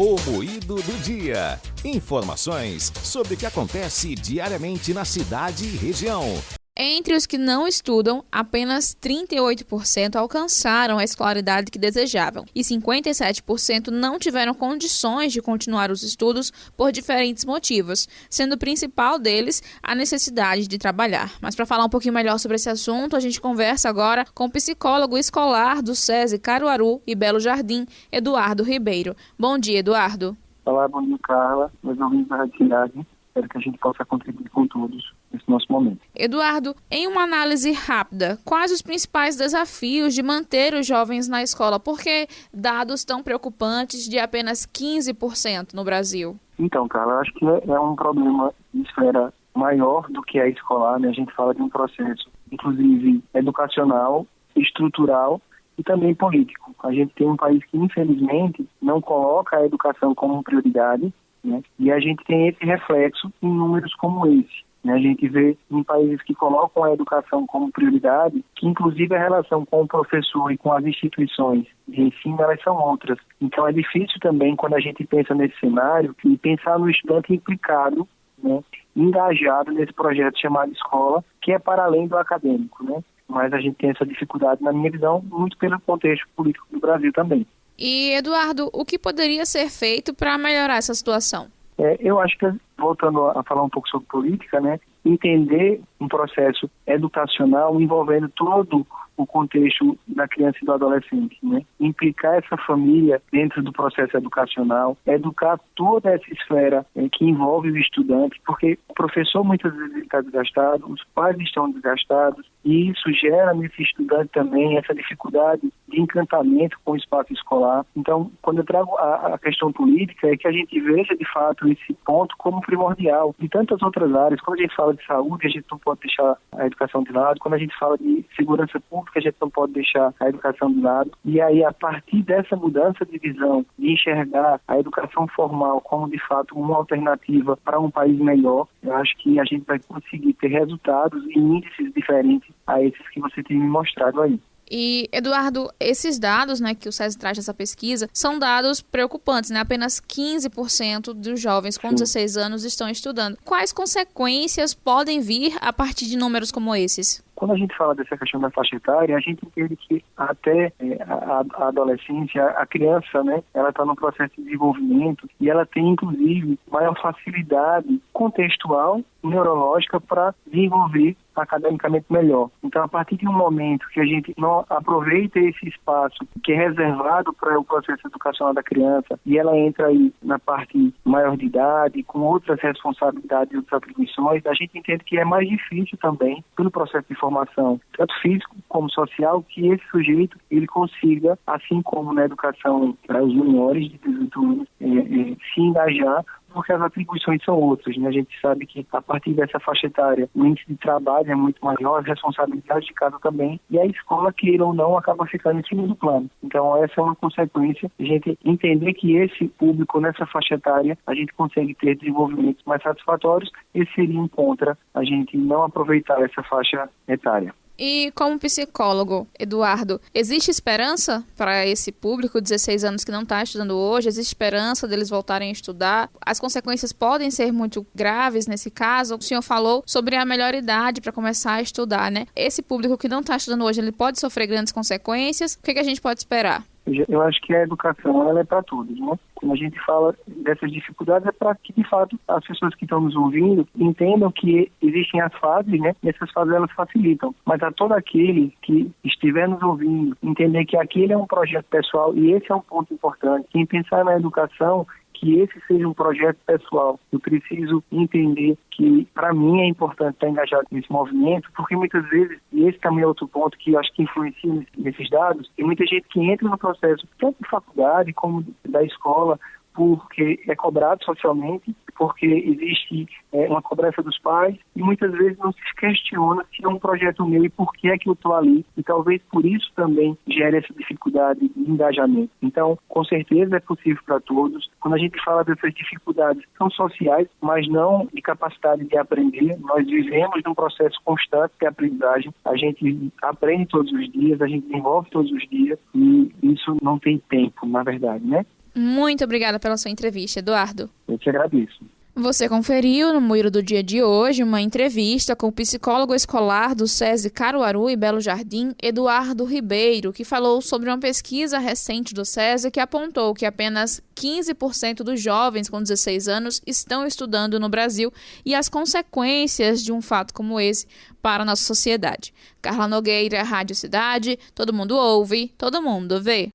O Moído do Dia. Informações sobre o que acontece diariamente na cidade e região. Entre os que não estudam, apenas 38% alcançaram a escolaridade que desejavam e 57% não tiveram condições de continuar os estudos por diferentes motivos, sendo o principal deles a necessidade de trabalhar. Mas para falar um pouquinho melhor sobre esse assunto, a gente conversa agora com o psicólogo escolar do SESI Caruaru e Belo Jardim, Eduardo Ribeiro. Bom dia, Eduardo. Olá, bom dia, Carla. Meus ouvintes da Rádio Cidade. Espero que a gente possa contribuir com todos nesse nosso momento. Eduardo, em uma análise rápida, quais os principais desafios de manter os jovens na escola? Por que dados tão preocupantes de apenas 15% no Brasil? Então, Carla, eu acho que é um problema de esfera maior do que a escolar, né? A gente fala de um processo, inclusive, educacional, estrutural e também político. A gente tem um país que, infelizmente, não coloca a educação como prioridade, né? E a gente tem esse reflexo em números como esse. Né? A gente vê em países que colocam a educação como prioridade, que inclusive a relação com o professor e com as instituições de ensino, elas são outras. Então é difícil também, quando a gente pensa nesse cenário, e pensar no estudante implicado, né? Engajado nesse projeto chamado escola, que é para além do acadêmico, né? Mas a gente tem essa dificuldade, na minha visão, muito pelo contexto político do Brasil também. E, Eduardo, o que poderia ser feito para melhorar essa situação? Eu acho que, voltando a falar um pouco sobre política, né, entender um processo educacional envolvendo todo o contexto da criança e do adolescente, né? Implicar essa família dentro do processo educacional, educar toda essa esfera que envolve o estudante, porque o professor muitas vezes está desgastado, os pais estão desgastados, e isso gera nesse estudante também essa dificuldade de encantamento com o espaço escolar. Então, quando eu trago a questão política, é que a gente veja de fato esse ponto como primordial. De tantas outras áreas, quando a gente fala de saúde, a gente não pode deixar a educação de lado. Quando a gente fala de segurança pública, a gente não pode deixar a educação de lado. E aí, a partir dessa mudança de visão, de enxergar a educação formal como, de fato, uma alternativa para um país melhor, eu acho que a gente vai conseguir ter resultados e índices diferentes a esses que você tem me mostrado aí. E, Eduardo, esses dados, né, que o SESI traz nessa pesquisa, são dados preocupantes, né? Apenas 15% dos jovens com 16 anos estão estudando. Quais consequências podem vir a partir de números como esses? Quando a gente fala dessa questão da faixa etária, a gente entende que até a adolescência, a criança, né, ela está no processo de desenvolvimento e ela tem, inclusive, maior facilidade contextual, neurológica para desenvolver academicamente melhor. Então, a partir de um momento que a gente não aproveita esse espaço que é reservado para o processo educacional da criança e ela entra aí na parte maior de idade, com outras responsabilidades e outras atribuições, a gente entende que é mais difícil também, pelo processo de formação, tanto físico como social, que esse sujeito ele consiga, assim como na educação para os menores de 18 anos, se engajar, porque as atribuições são outras, né? A gente sabe que a partir dessa faixa etária o índice de trabalho é muito maior, as responsabilidades de casa também, e a escola, queira ou não, acaba ficando em segundo plano. Então essa é uma consequência, a gente entender que esse público nessa faixa etária, a gente consegue ter desenvolvimentos mais satisfatórios, esse seria um contra a gente não aproveitar essa faixa etária. E como psicólogo, Eduardo, existe esperança para esse público de 16 anos que não está estudando hoje? Existe esperança deles voltarem a estudar? As consequências podem ser muito graves nesse caso? O senhor falou sobre a melhor idade para começar a estudar, né? Esse público que não está estudando hoje, ele pode sofrer grandes consequências? O que a gente pode esperar? Eu acho que a educação ela é para todos, né? Quando a gente fala dessas dificuldades é para que, de fato, as pessoas que estão nos ouvindo entendam que existem as fases, né? E essas fases elas facilitam. Mas a todo aquele que estiver nos ouvindo, entender que aquele é um projeto pessoal e esse é um ponto importante. Quem pensar na educação, que esse seja um projeto pessoal. Eu preciso entender que, para mim, é importante estar engajado nesse movimento, porque muitas vezes, e esse também é outro ponto que eu acho que influencia nesses dados, tem muita gente que entra no processo, tanto de faculdade como da escola, porque é cobrado socialmente, porque existe uma cobrança dos pais e muitas vezes não se questiona se é um projeto meu e por que é que eu estou ali. E talvez por isso também gere essa dificuldade de engajamento. Então, com certeza é possível para todos. Quando a gente fala dessas dificuldades, são sociais, mas não de capacidade de aprender. Nós vivemos num processo constante de aprendizagem. A gente aprende todos os dias, a gente desenvolve todos os dias e isso não tem tempo, na verdade, né? Muito obrigada pela sua entrevista, Eduardo. Eu te agradeço. Você conferiu no Moído do Dia de hoje uma entrevista com o psicólogo escolar do SESI Caruaru e Belo Jardim, Eduardo Ribeiro, que falou sobre uma pesquisa recente do SESI que apontou que apenas 15% dos jovens com 16 anos estão estudando no Brasil e as consequências de um fato como esse para a nossa sociedade. Carla Nogueira, Rádio Cidade, todo mundo ouve, todo mundo vê.